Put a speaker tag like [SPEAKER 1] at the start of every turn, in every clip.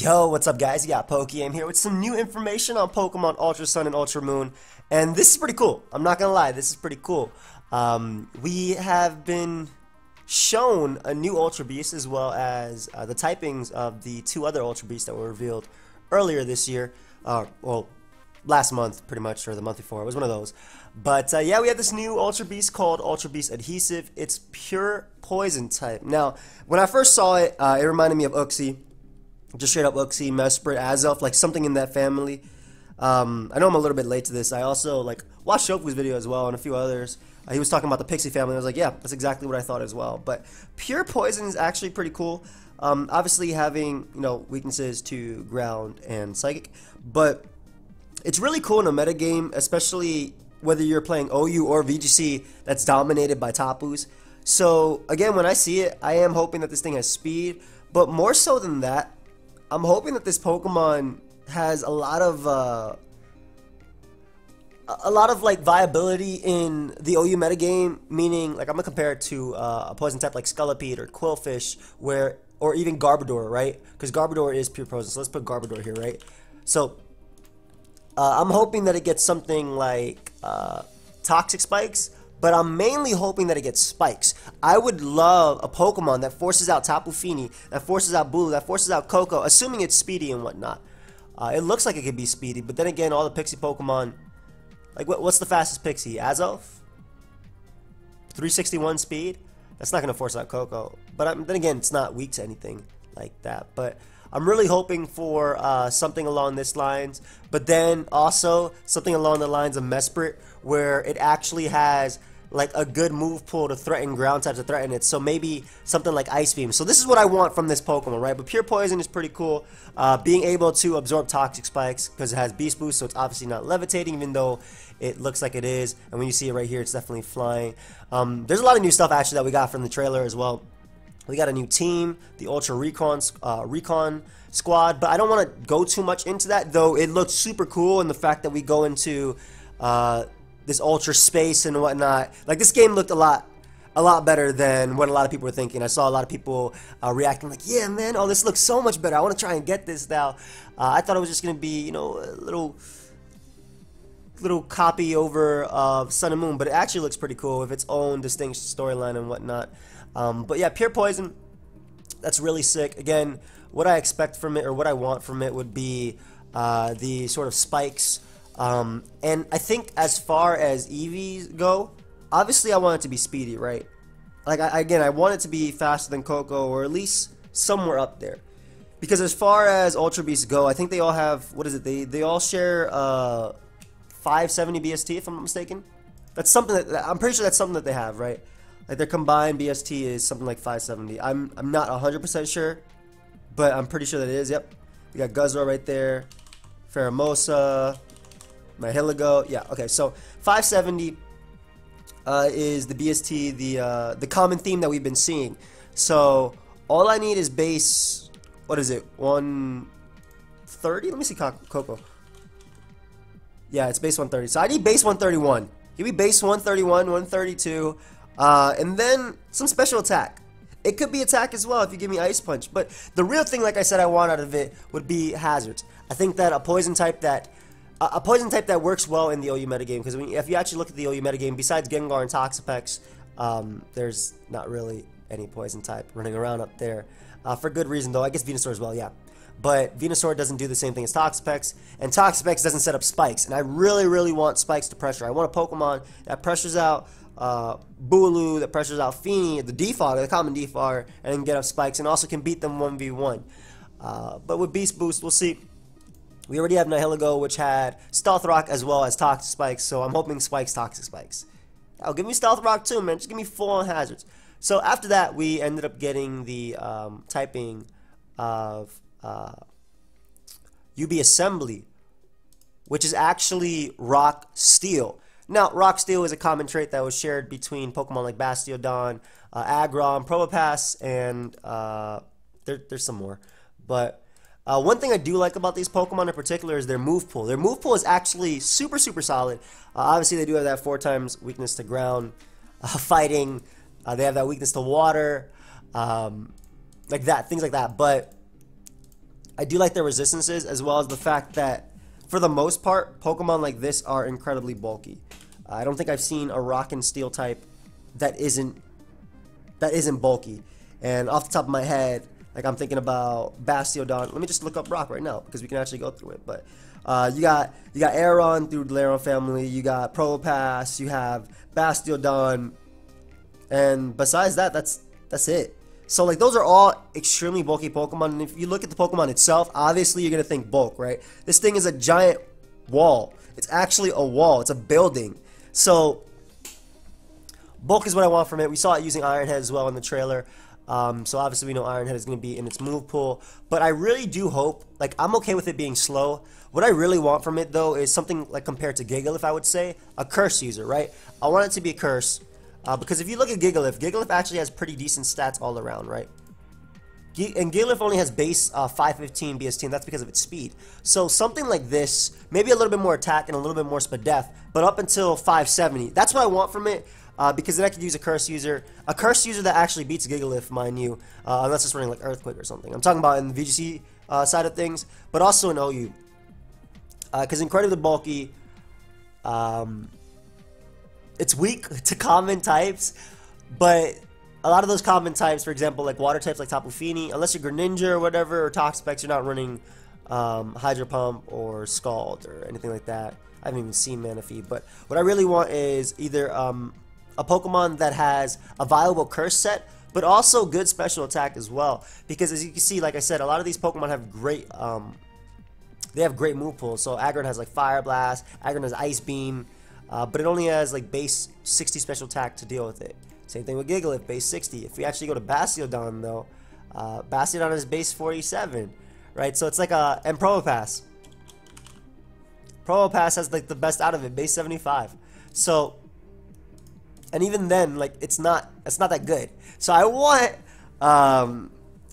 [SPEAKER 1] Yo, what's up guys? You got pokeaim here with some new information on Pokemon Ultra Sun and Ultra Moon. And this is pretty cool. I'm not gonna lie, this is pretty cool. We have been shown a new Ultra Beast as well as the typings of the two other Ultra Beasts that were revealed earlier this year. Well, last month pretty much, or the month before. It was one of those. But yeah, we have this new Ultra Beast called Ultra Beast Adhesive. It's pure poison type. Now, when I first saw it, it reminded me of Uxie. Just straight up Uxie, Mesprit, Azelf, like something in that family. I know I'm a little bit late to this. I also watched Shofu's video as well and a few others. He was talking about the Pixie family. I was like, yeah, that's exactly what I thought as well. But pure poison is actually pretty cool. Obviously having weaknesses to ground and psychic, but it's really cool in a meta game, especially whether you're playing OU or VGC that's dominated by Tapus. So again, when I see it, I am hoping that this thing has speed, but more so than that, I'm hoping that this Pokemon has a lot of viability in the OU metagame. Meaning, I'm gonna compare it to a poison type like Scolipede or Quillfish, or even Garbodor, right? Because Garbodor is pure poison. So let's put Garbodor here, right? So I'm hoping that it gets something like Toxic Spikes. But I'm mainly hoping that it gets spikes. I would love a Pokemon that forces out Tapu Fini, that forces out Bulu, that forces out Koko, assuming it's speedy and whatnot. It looks like it could be speedy, but then again, all the Pixie Pokemon, what's the fastest Pixie? Azelf? 361 speed? That's not going to force out Koko. But then again, it's not weak to anything like that. But I'm really hoping for something along this lines, but then also something along the lines of Mesprit, where it actually has a good move pool to threaten ground types, to threaten it. So maybe something like Ice Beam. So this is what I want from this Pokemon, right? But pure poison is pretty cool. Being able to absorb Toxic Spikes because it has Beast Boost, so it's obviously not levitating, even though it looks like it is. And when you see it right here, it's definitely flying. There's a lot of new stuff actually that we got from the trailer as well. We got a new team, the Ultra Recon Squad, but I don't want to go too much into that, though it looks super cool, and the fact that we go into this Ultra Space and whatnot. This game looked a lot better than what a lot of people were thinking. I saw a lot of people reacting like, yeah, man, oh, this looks so much better. I want to try and get this now. I thought it was just going to be, a little copy over of Sun and Moon, but it actually looks pretty cool with its own distinct storyline and whatnot. But yeah, pure poison, that's really sick. Again, what I expect from it, or what I want from it, would be the sort of spikes. And I think as far as EVs go, obviously I want it to be speedy, right? I want it to be faster than Koko, or at least somewhere up there. Because as far as Ultra Beasts go, I think they all have, what is it? They all share 570 BST, if I'm not mistaken. That's something that I'm pretty sure that's something that they have, right? Their combined BST is something like 570. I'm not 100% sure, but I'm pretty sure that it is. Yep. We got Guzzler right there, Pheromosa, Mahiligo. Yeah, okay, so 570 is the BST, the common theme that we've been seeing. So all I need is base, what is it, 130? Let me see Koko. Yeah, it's base 130. So I need base 131. Give me base 131, 132, and then some special attack. It could be attack as well if you give me Ice Punch. But the real thing, like I said, I want out of it would be hazards. I think that a poison type that works well in the OU metagame, because if you actually look at the OU metagame, besides Gengar and Toxapex, there's not really any poison type running around up there. For good reason, though. I guess Venusaur as well, yeah. But Venusaur doesn't do the same thing as Toxapex, and Toxapex doesn't set up spikes. And I really, really want spikes to pressure. I want a Pokemon that pressures out Bulu, that pressures out Fini, the Defogger, the common Defogger, and then get up spikes, and also can beat them 1v1. But with Beast Boost, we'll see. We already have Nihilego, which had Stealth Rock as well as Toxic Spikes, so I'm hoping Spikes, Toxic Spikes. Oh, give me Stealth Rock too, man. Just give me full-on hazards. So after that, we ended up getting the typing of UB Assembly, which is actually Rock Steel. Now, Rock Steel is a common trait that was shared between Pokemon like Bastiodon, Aggron, Probopass, and there's some more. But one thing I do like about these Pokemon in particular is their move pool. Their move pool is actually super, super solid. Obviously, they do have that 4 times weakness to ground, fighting. They have that weakness to water, like that, things like that. But I do like their resistances, as well as the fact that, for the most part, Pokemon like this are incredibly bulky. I don't think I've seen a Rock and Steel type that isn't bulky. And off the top of my head, like I'm thinking about Bastiodon. Let me just look up Rock right now because we can actually go through it. But you got Aeron through the Lairon family. You got Probopass. You have Bastiodon, and besides that, that's it. So like those are all extremely bulky Pokemon, and if you look at the Pokemon itself, obviously you're gonna think bulk, right? This thing is a giant wall. It's actually a wall. It's a building. So bulk is what I want from it. We saw it using Iron Head as well in the trailer. So obviously we know Iron Head is going to be in its move pool, but I really do hope, like I'm okay with it being slow. What I really want from it though is something like compared to Gigalith, I would say, a curse user, right? I want it to be a curse, because if you look at Gigalith actually has pretty decent stats all around, right? And Gigalith only has base 515 BST, and that's because of its speed. So something like this, maybe a little bit more attack and a little bit more Spadef, but up until 570. That's what I want from it, because then I could use a curse user that actually beats Gigalith, mind you, unless it's running like Earthquake or something. I'm talking about in the VGC side of things, but also in OU, because incredibly bulky. It's weak to common types, but a lot of those common types, for example, like water types like Tapu Fini, unless you're Greninja or whatever, or Toxapex, you're not running Hydro Pump or Scald or anything like that. I haven't even seen Manaphy, but what I really want is either a Pokemon that has a viable curse set, but also good special attack as well. Because as you can see, like I said, a lot of these Pokemon have great move pools. So Aggron has like Fire Blast, Aggron has Ice Beam, but it only has like base 60 special attack to deal with it. Same thing with Gigalith, base 60. If we actually go to Bastiodon though, Bastiodon is base 47, right? So it's like and Probopass. Probopass has like the best out of it, base 75. So, and even then, like it's not that good. So I want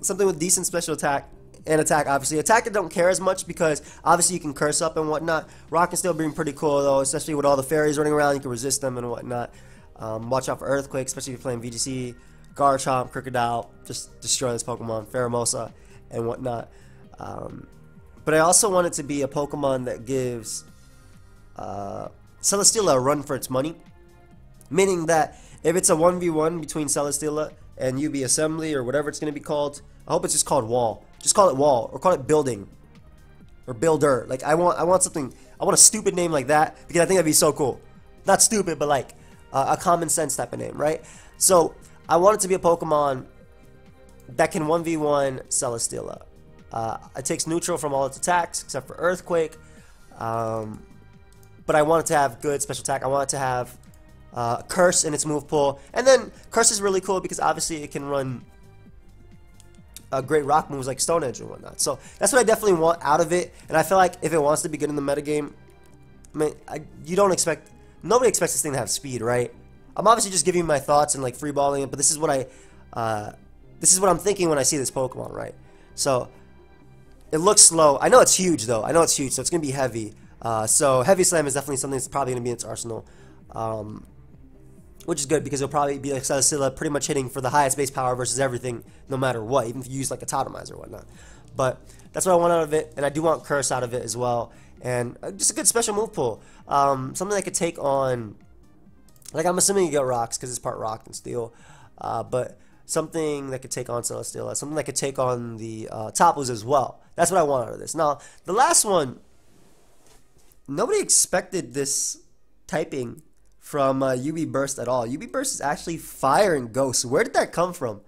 [SPEAKER 1] something with decent special attack and attack. Obviously, attack I don't care as much because obviously you can curse up and whatnot. Rock can still be pretty cool though, especially with all the fairies running around. You can resist them and whatnot. Watch out for Earthquake, especially if you're playing VGC. Garchomp, Crocodile, just destroy this Pokemon. Pheromosa and whatnot. But I also want it to be a Pokemon that gives Celesteela a run for its money. Meaning that if it's a 1v1 between Celesteela and UB Assembly or whatever it's going to be called, I hope it's just called Wall. Just call it Wall or call it Building or Builder. Like I want something. I want a stupid name like that because I think that'd be so cool. Not stupid, but like a common sense type of name, right? So I want it to be a Pokemon that can 1v1 Celesteela. It takes neutral from all its attacks except for Earthquake, but I want it to have good special attack. I want it to have Curse in its move pool, and then Curse is really cool because obviously it can run great rock moves like Stone Edge and whatnot. So that's what I definitely want out of it, and I feel like if it wants to be good in the metagame, I mean, nobody expects this thing to have speed, right? I'm obviously just giving you my thoughts and like freeballing it, but this is what I'm thinking when I see this Pokemon, right? So it looks slow. I know it's huge though. I know it's huge, so it's gonna be heavy. So Heavy Slam is definitely something that's probably gonna be in its arsenal. Which is good because it'll probably be like Celesteela pretty much hitting for the highest base power versus everything, no matter what, even if you use like a Totemizer or whatnot. But that's what I want out of it, and I do want Curse out of it as well, and just a good special move pool. Something that could take on, like I'm assuming you get Rocks because it's part Rock and Steel, but something that could take on Celesteela, something that could take on the Tapus as well. That's what I want out of this. Now, the last one, nobody expected this typing from UB Burst at all. UB Burst is actually Fire and Ghost. Where did that come from?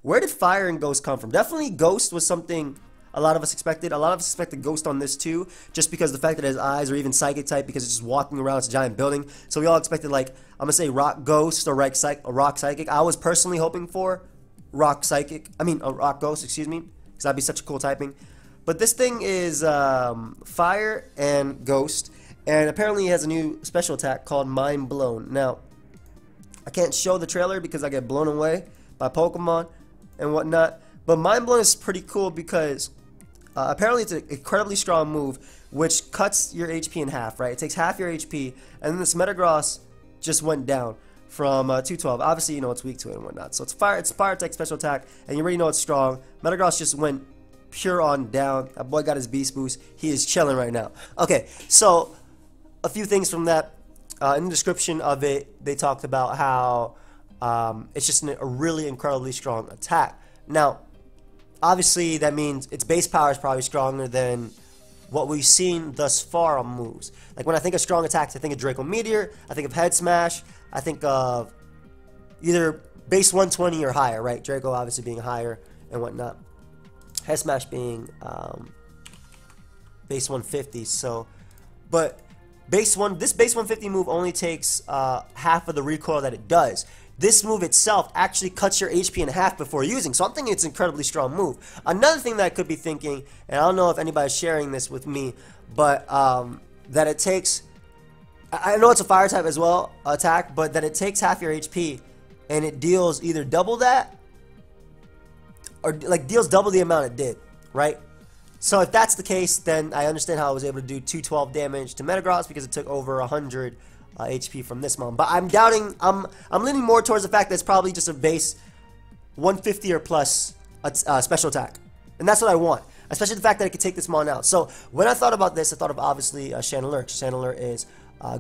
[SPEAKER 1] Where did Fire and Ghost come from? Definitely Ghost was something a lot of us expected. A lot of us expected Ghost on this too, just because the fact that his eyes are even Psychic type because it's just walking around, it's a giant building. So we all expected like, I'm going to say Rock Ghost or Rock Psychic. I was personally hoping for Rock Ghost, excuse me, because that'd be such a cool typing. But this thing is Fire and Ghost. And apparently he has a new special attack called Mind Blown. Now, I can't show the trailer because I get blown away by Pokemon and whatnot. But Mind Blown is pretty cool because apparently it's an incredibly strong move which cuts your HP in half, right? It takes half your HP, and then this Metagross just went down from 212. Obviously, you know it's weak to it and whatnot. So it's fire type special attack, and you already know it's strong. Metagross just went pure on down. That boy got his beast boost. He is chilling right now. Okay, so a few things from that. In the description of it, they talked about how it's just a really incredibly strong attack. Now, obviously, that means its base power is probably stronger than what we've seen thus far on moves. Like when I think of strong attacks, I think of Draco Meteor, I think of Head Smash, I think of either base 120 or higher, right? Draco obviously being higher and whatnot. Head Smash being base 150. So, but this base 150 move only takes half of the recoil that it does. This move itself actually cuts your HP in half before using, so I'm thinking it's an incredibly strong move. Another thing that I could be thinking, and I don't know if anybody's sharing this with me, but that it takes, I know it's a fire type as well, attack, but that it takes half your HP and it deals either double that or like deals double the amount it did, right? So if that's the case, then I understand how I was able to do 212 damage to Metagross because it took over 100 HP from this mon. But I'm doubting, I'm leaning more towards the fact that it's probably just a base 150 or plus special attack. And that's what I want, especially the fact that I could take this mon out. So when I thought about this, I thought of obviously Chandelure. Chandelure is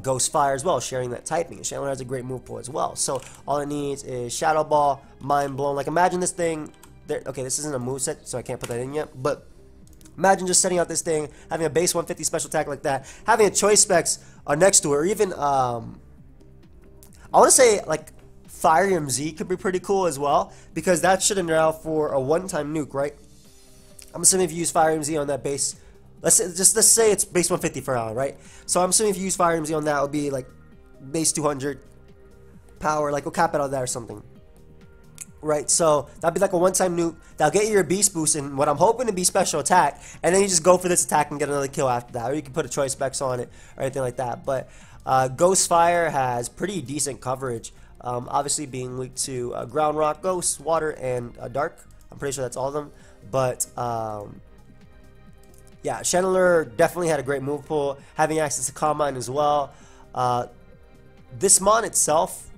[SPEAKER 1] Ghost Fire as well, sharing that typing. And Chandelure has a great move pool as well. So all it needs is Shadow Ball, Mind Blown. Like imagine this thing, okay, this isn't a moveset, so I can't put that in yet, but imagine just setting out this thing, having a base 150 special attack like that, having a choice specs next to it, or even, I want to say, like, Fire MZ could be pretty cool as well, because that should allow for a one-time nuke, right? I'm assuming if you use Fire MZ on that base, let's say it's base 150 for now, right? So I'm assuming if you use Fire MZ on that, it would be, like, base 200 power, like, we'll cap it on that or something. Right, so that'd be like a one-time nuke. That'll get you your beast boost and what I'm hoping to be special attack, and then you just go for this attack and get another kill after that, or you can put a choice specs on it or anything like that. But Ghost Fire has pretty decent coverage, obviously being weak to Ground Rock, Ghost, Water, and Dark. I'm pretty sure that's all of them. But yeah, Chandelure definitely had a great move pool, having access to Calm Mind as well. This mon itself,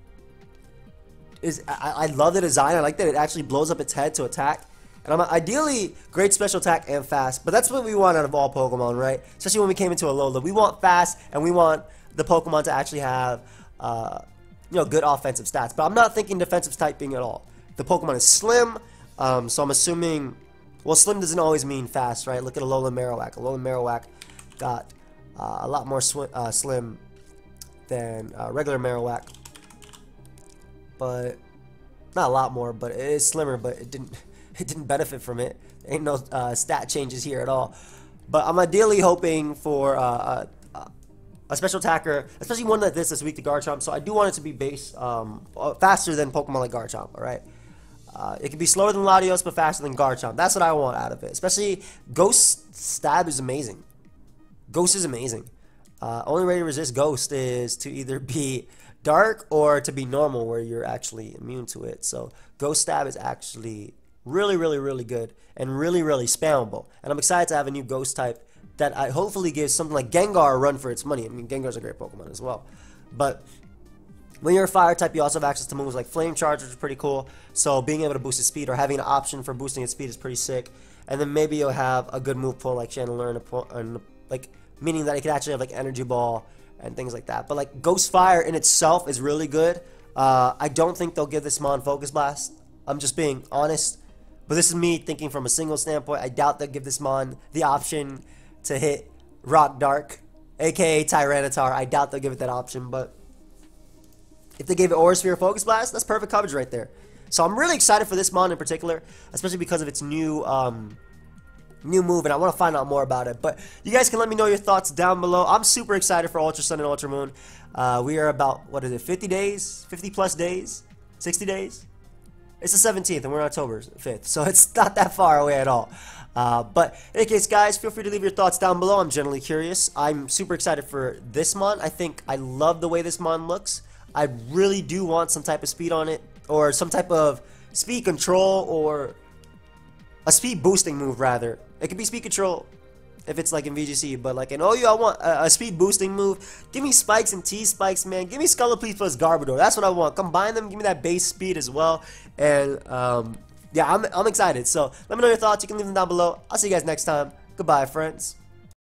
[SPEAKER 1] I love the design. I like that it actually blows up its head to attack. And I'm ideally great special attack and fast. But that's what we want out of all Pokemon, right? Especially when we came into Alola. We want fast and we want the Pokemon to actually have you know, good offensive stats. But I'm not thinking defensive typing at all. The Pokemon is slim. So I'm assuming, well, slim doesn't always mean fast, right? Look at Alola Marowak. Alola Marowak got a lot more slim than regular Marowak. But not a lot more, but it is slimmer, but it didn't benefit from it. Ain't no stat changes here at all. But I'm ideally hoping for a special attacker, especially one like this that's weak to Garchomp. So I do want it to be base faster than Pokemon like Garchomp. All right, it can be slower than Latios, but faster than Garchomp. That's what I want out of it. Especially Ghost Stab is amazing. Ghost is amazing. Only way to resist Ghost is to either be Dark or to be normal where you're actually immune to it. So Ghost Stab is actually really, really, really good and really, really spammable. And I'm excited to have a new Ghost type that I hopefully gives something like Gengar a run for its money. I mean, Gengar's a great Pokemon as well. But when you're a fire type, you also have access to moves like Flame Charge, which is pretty cool. So being able to boost its speed or having an option for boosting its speed is pretty sick. And then maybe you'll have a good move pool like Chandelure, and like meaning that it could actually have like Energy Ball and things like that. But like Ghost Fire in itself is really good. I don't think they'll give this mon Focus Blast. I'm just being honest. But this is me thinking from a single standpoint. I doubt they'll give this mon the option to hit Rock Dark, aka Tyranitar. I doubt they'll give it that option. But if they gave it Aura Sphere Focus Blast, that's perfect coverage right there. So I'm really excited for this mon in particular, especially because of its new move, and I want to find out more about it. But you guys can let me know your thoughts down below. I'm super excited for Ultra Sun and Ultra Moon. We are about, what is it, 50 days? 50 plus days? 60 days? It's the 17th, and we're on October 5th, so it's not that far away at all. But in any case, guys, feel free to leave your thoughts down below. I'm generally curious. I'm super excited for this mon. I love the way this mon looks. I really do want some type of speed on it, or some type of speed control, or a speed boosting move, rather. It could be speed control if it's like in VGC, but like in OU, I want a speed boosting move. Give me spikes and T-spikes, man. Give me Scullipede plus Garbodor. That's what I want. Combine them, give me that base speed as well. And yeah, I'm excited. So let me know your thoughts. You can leave them down below. I'll see you guys next time. Goodbye, friends.